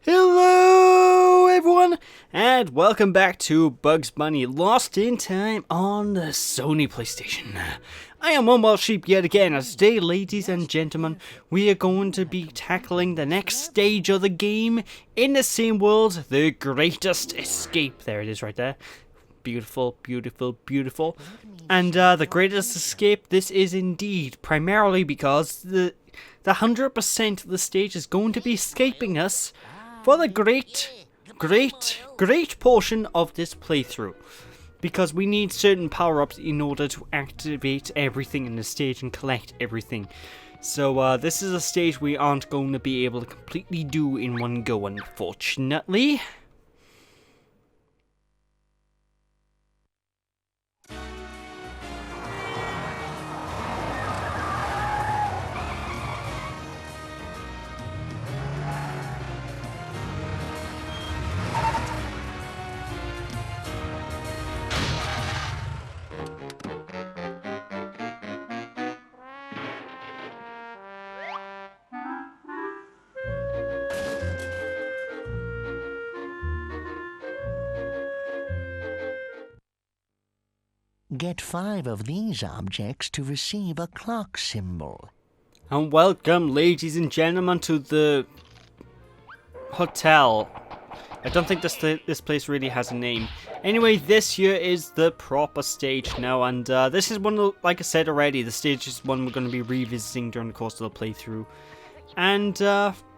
Hello everyone, and welcome back to Bugs Bunny Lost in Time on the Sony PlayStation. I am One Wild Sheep yet again, and today, ladies and gentlemen, we are going to be tackling the next stage of the game in the same world, The Greatest Escape. There it is right there. Beautiful, beautiful, beautiful. And The Greatest Escape, this is indeed primarily because the 100% of the stage is going to be escaping us for the great portion of this playthrough, because we need certain power-ups in order to activate everything in the stage and collect everything. So this is a stage we aren't going to be able to completely do in one go, unfortunately. Get 5 of these objects to receive a clock symbol. And welcome, ladies and gentlemen, to the hotel. I don't think this place really has a name. Anyway, this here is the proper stage now, and this is one, like I said already, the stage is one we're going to be revisiting during the course of the playthrough. And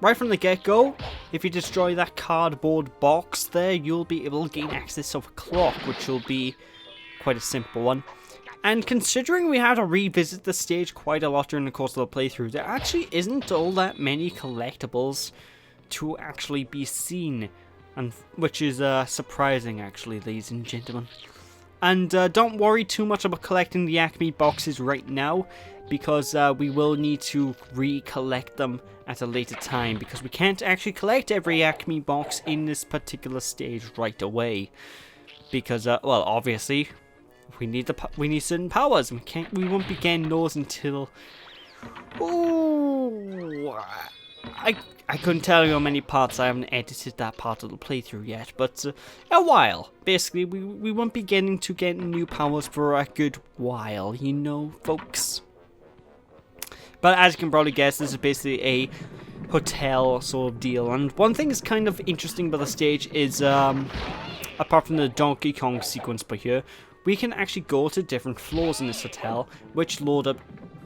right from the get-go, if you destroy that cardboard box there, you'll be able to gain access of a clock, which will be quite a simple one. And considering we had to revisit the stage quite a lot during the course of the playthrough, there actually isn't all that many collectibles to actually be seen, and which is surprising actually, ladies and gentlemen. And don't worry too much about collecting the Acme boxes right now, because we will need to recollect them at a later time, because we can't actually collect every Acme box in this particular stage right away. Because, well, obviously, we need certain powers, and we won't be getting those until... Ooh, I couldn't tell you how many parts. I haven't edited that part of the playthrough yet, but a while. Basically, we won't be getting new powers for a good while, you know, folks. But as you can probably guess, this is basically a hotel sort of deal. And one thing that's kind of interesting about the stage is, apart from the Donkey Kong sequence by here, we can actually go to different floors in this hotel, which load up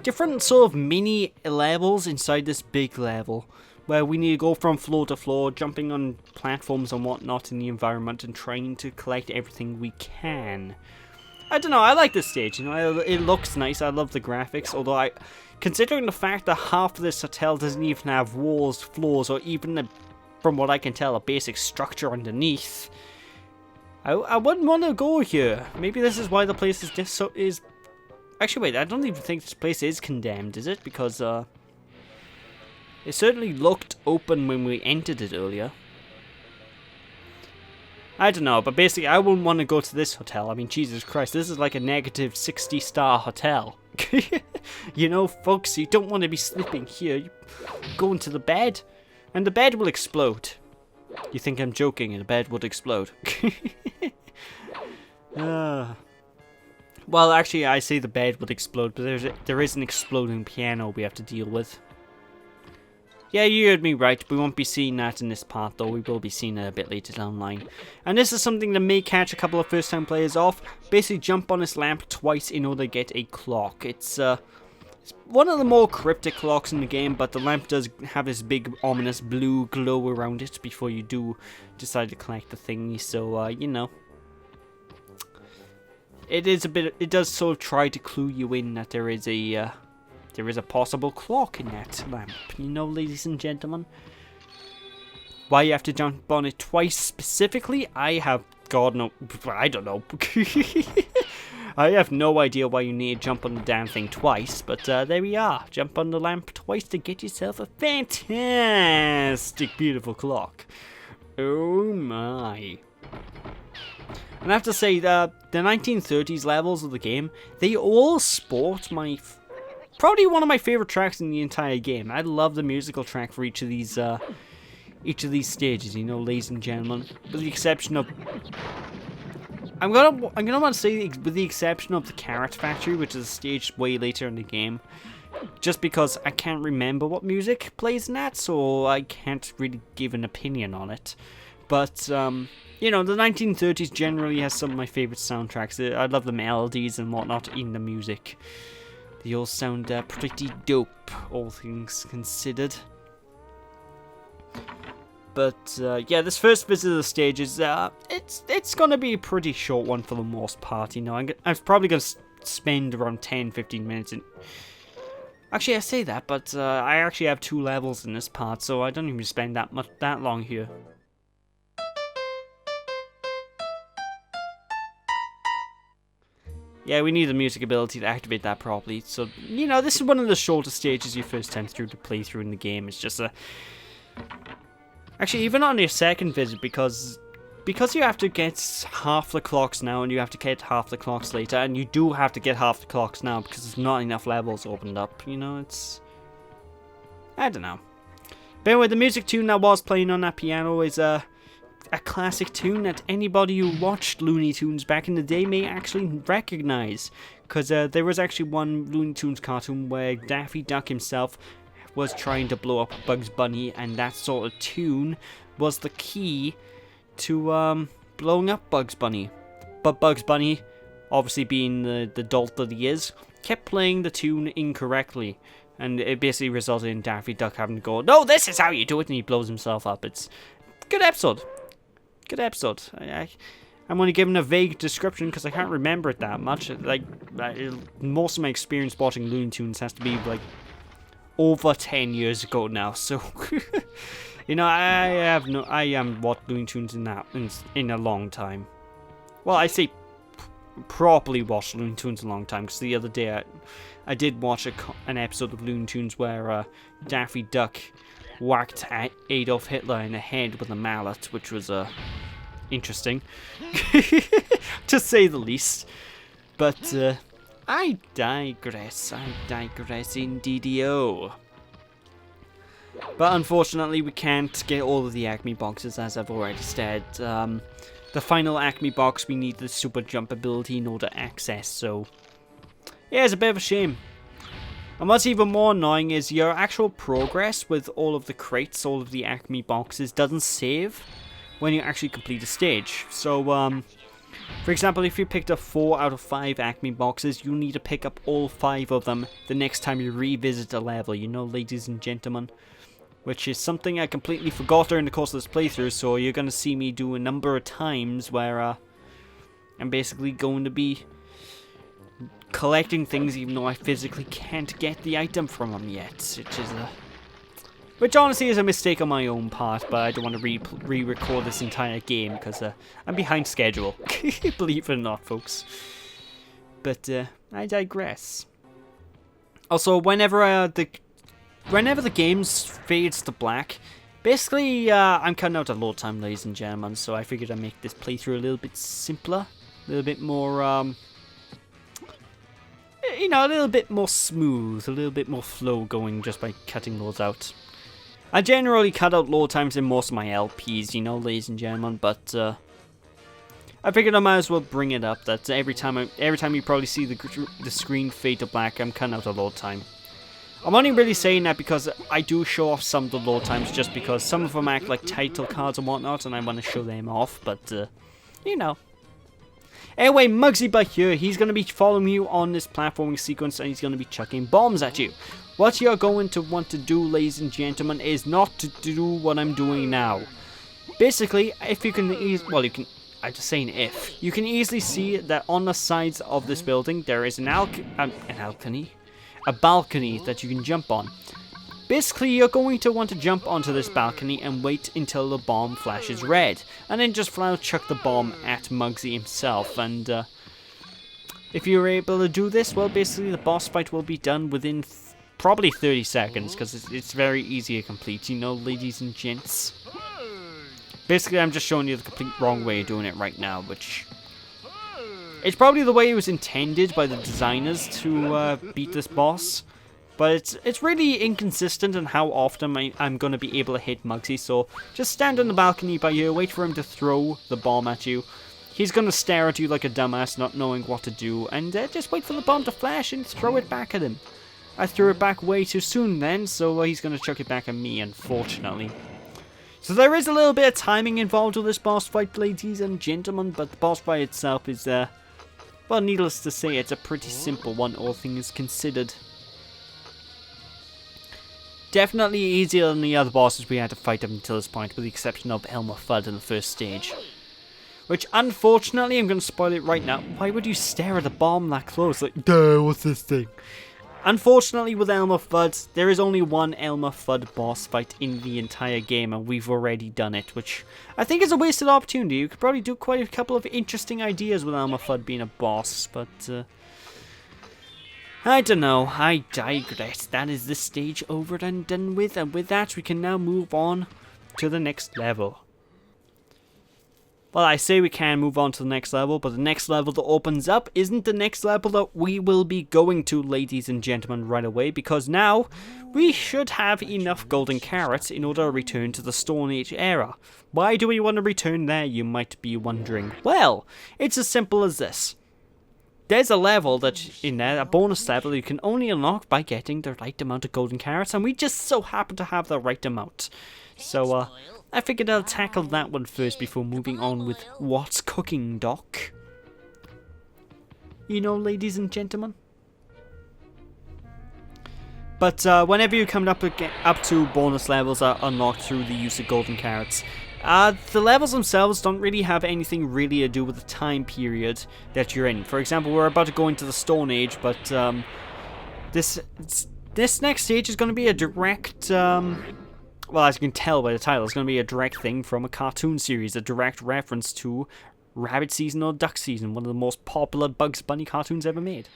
different sort of mini levels inside this big level, where we need to go from floor to floor, jumping on platforms and whatnot in the environment and trying to collect everything we can. I don't know, I like this stage, you know, it looks nice, I love the graphics, although considering the fact that half of this hotel doesn't even have walls, floors, or even, from what I can tell, a basic structure underneath, I wouldn't want to go here. Maybe this is why the place is actually, wait, I don't even think this place is condemned, is it? Because, it certainly looked open when we entered it earlier. I don't know, but basically, I wouldn't want to go to this hotel. I mean, Jesus Christ, this is like a negative 60-star hotel. You know, folks, you don't want to be sleeping here. You go into the bed, and the bed will explode. You think I'm joking, and the bed would explode. Well, actually, I say the bed would explode, but there is an exploding piano we have to deal with. Yeah, you heard me right. We won't be seeing that in this part, though. We will be seeing it a bit later down the line. And this is something that may catch a couple of first-time players off. Basically, jump on this lamp twice in order to get a clock. It's one of the more cryptic clocks in the game, but the lamp does have this big, ominous blue glow around it before you do decide to collect the thingy. So, you know, it does sort of try to clue you in that there is a possible clock in that lamp, you know, ladies and gentlemen. Why you have to jump on it twice specifically, I don't know. I have no idea why you need to jump on the damn thing twice, but there we are. Jump on the lamp twice to get yourself a fantastic, beautiful clock. Oh my. And I have to say, the 1930s levels of the game, they all sport probably one of my favorite tracks in the entire game. I love the musical track for each of these each of these stages, you know, ladies and gentlemen, with the exception of... I'm gonna want to say, with the exception of the Carrot Factory, which is a stage way later in the game, just because I can't remember what music plays in that, so I can't really give an opinion on it. But, you know, the 1930s generally has some of my favourite soundtracks. I love the melodies and whatnot in the music. They all sound pretty dope, all things considered. But, yeah, this first visit to the stage is, it's gonna be a pretty short one for the most part, you know. I'm probably gonna spend around 10-15 minutes in... Actually, I say that, but I actually have 2 levels in this part, so I don't even spend that long here. Yeah, we need the music ability to activate that properly. So, you know, this is one of the shorter stages you first time through to play through in the game. It's just a... Actually, even on your second visit, because you have to get half the clocks now, and you have to get half the clocks later, and you do have to get half the clocks now, because there's not enough levels opened up, you know, it's... I don't know. But anyway, the music tune that was playing on that piano is, a classic tune that anybody who watched Looney Tunes back in the day may actually recognize. Because there was actually one Looney Tunes cartoon where Daffy Duck himself was trying to blow up Bugs Bunny, and that sort of tune was the key to blowing up Bugs Bunny. But Bugs Bunny, obviously being the dolt that he is, kept playing the tune incorrectly. And it basically resulted in Daffy Duck having to go, "No, this is how you do it," and he blows himself up. It's a good episode. Good episode. I'm only giving a vague description because I can't remember it that much. Like, most of my experience watching Looney Tunes has to be like over 10 years ago now. So, you know, I haven't watched Looney Tunes in a long time. Well, I say properly watched Looney Tunes in a long time, because the other day I did watch an episode of Looney Tunes where Daffy Duck whacked Adolf Hitler in the head with a mallet, which was interesting, to say the least. But I digress indeed-o. But unfortunately, we can't get all of the Acme boxes, as I've already said. The final Acme box, we need the super jump ability in order to access, so yeah, it's a bit of a shame. And what's even more annoying is your actual progress with all of the crates, all of the Acme boxes, doesn't save when you actually complete a stage. So, for example, if you picked up 4 out of 5 Acme boxes, you need to pick up all 5 of them the next time you revisit a level, you know, ladies and gentlemen. Which is something I completely forgot during the course of this playthrough, so you're going to see me do a number of times where I'm basically going to be collecting things even though I physically can't get the item from them yet, which honestly is a mistake on my own part, but I don't want to re-record this entire game because I'm behind schedule, believe it or not, folks. But I digress. Also, whenever the game fades to black, basically I'm cutting out a load time, ladies and gentlemen, so I figured I'd make this playthrough a little bit simpler, a little bit more you know, a little bit more smooth, a little bit more flow going just by cutting those out. I generally cut out load times in most of my LPs, you know, ladies and gentlemen, but I figured I might as well bring it up that every time you probably see the screen fade to black, I'm cutting out a load time. I'm only really saying that because I do show off some of the load times just because some of them act like title cards and whatnot, and I want to show them off, but you know. Anyway, Muggsy Butt here, he's going to be following you on this platforming sequence, and he's going to be chucking bombs at you. What you're going to want to do, ladies and gentlemen, is not to do what I'm doing now. Basically, if you can you can easily see that on the sides of this building, there is a balcony that you can jump on. Basically, you're going to want to jump onto this balcony and wait until the bomb flashes red, and then just flat out chuck the bomb at Muggsy himself, and if you're able to do this, well, basically the boss fight will be done within probably 30 seconds, because it's very easy to complete, you know, ladies and gents. Basically, I'm just showing you the complete wrong way of doing it right now, which... it's probably the way it was intended by the designers to beat this boss. But it's really inconsistent in how often I'm going to be able to hit Muggsy. So just stand on the balcony by here, wait for him to throw the bomb at you. He's going to stare at you like a dumbass, not knowing what to do. And just wait for the bomb to flash and throw it back at him. I threw it back way too soon then, so he's going to chuck it back at me, unfortunately. So there is a little bit of timing involved with this boss fight, ladies and gentlemen. But the boss fight itself is, well, needless to say, it's a pretty simple one, all things considered. Definitely easier than the other bosses we had to fight up until this point, with the exception of Elmer Fudd in the first stage. Which, unfortunately, I'm going to spoil it right now. Why would you stare at a bomb that close? Like, duh, what's this thing? Unfortunately, with Elmer Fudd, there is only one Elmer Fudd boss fight in the entire game, and we've already done it, which I think is a wasted opportunity. You could probably do quite a couple of interesting ideas with Elmer Fudd being a boss, but I don't know, I digress. That is this stage over and done with, and with that we can now move on to the next level. Well, I say we can move on to the next level, but the next level that opens up isn't the next level that we will be going to, ladies and gentlemen, right away, because now we should have enough golden carrots in order to return to the Stone Age era. Why do we want to return there, you might be wondering? Well, it's as simple as this. There's a level that in there, a bonus level you can only unlock by getting the right amount of golden carrots, and we just so happen to have the right amount. So, I figured I'll tackle that one first before moving on with What's Cooking, Doc? You know, ladies and gentlemen? But whenever you come up to bonus levels are unlocked through the use of golden carrots, the levels themselves don't really have anything really to do with the time period that you're in. For example, we're about to go into the Stone Age, but this next stage is going to be a direct, well, as you can tell by the title, it's going to be a direct thing from a cartoon series, a direct reference to Rabbit Season or Duck Season, one of the most popular Bugs Bunny cartoons ever made.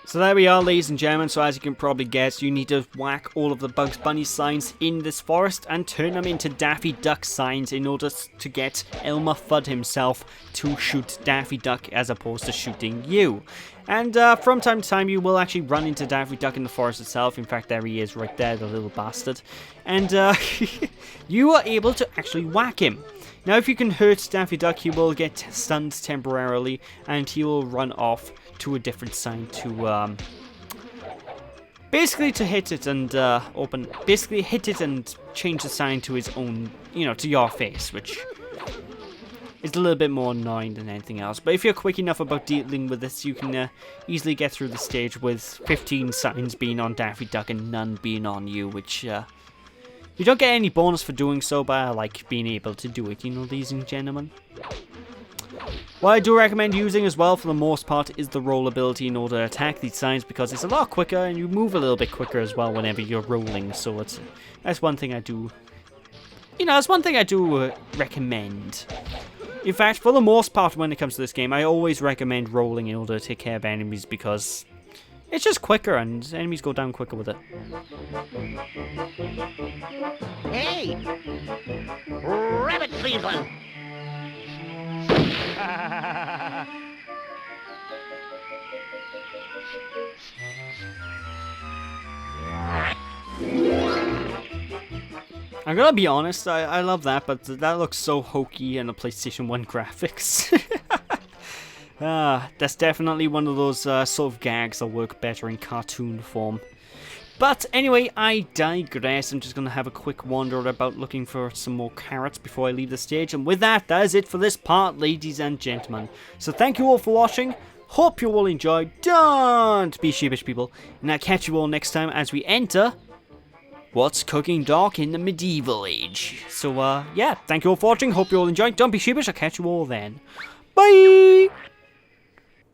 So there we are, ladies and gentlemen. So as you can probably guess, you need to whack all of the Bugs Bunny signs in this forest and turn them into Daffy Duck signs in order to get Elmer Fudd himself to shoot Daffy Duck as opposed to shooting you. And from time to time you will actually run into Daffy Duck in the forest itself. In fact, there he is right there, the little bastard. And you are able to actually whack him. Now if you can hurt Daffy Duck, he will get stunned temporarily and he will run off to a different sign to basically to hit it and hit it and change the sign to his own, you know, to your face, which is a little bit more annoying than anything else. But if you're quick enough about dealing with this, you can easily get through the stage with 15 signs being on Daffy Duck and none being on you, which you don't get any bonus for doing so, but I like being able to do it, you know, ladies and gentlemen. What I do recommend using as well for the most part is the roll ability in order to attack these signs, because it's a lot quicker and you move a little bit quicker as well whenever you're rolling. So that's one thing I do, you know, that's one thing I do recommend. In fact, for the most part when it comes to this game, I always recommend rolling in order to take care of enemies because it's just quicker and enemies go down quicker with it. Hey! Rabbit season! I'm gonna be honest, I love that, but that looks so hokey in the PlayStation 1 graphics. That's definitely one of those sort of gags that work better in cartoon form. But anyway, I digress. I'm just going to have a quick wander about looking for some more carrots before I leave the stage. And with that, that is it for this part, ladies and gentlemen. So thank you all for watching. Hope you all enjoyed. Don't be sheepish, people. And I'll catch you all next time as we enter What's Cooking, Doc in the Medieval Age. So, yeah, thank you all for watching. Hope you all enjoyed. Don't be sheepish. I'll catch you all then. Bye!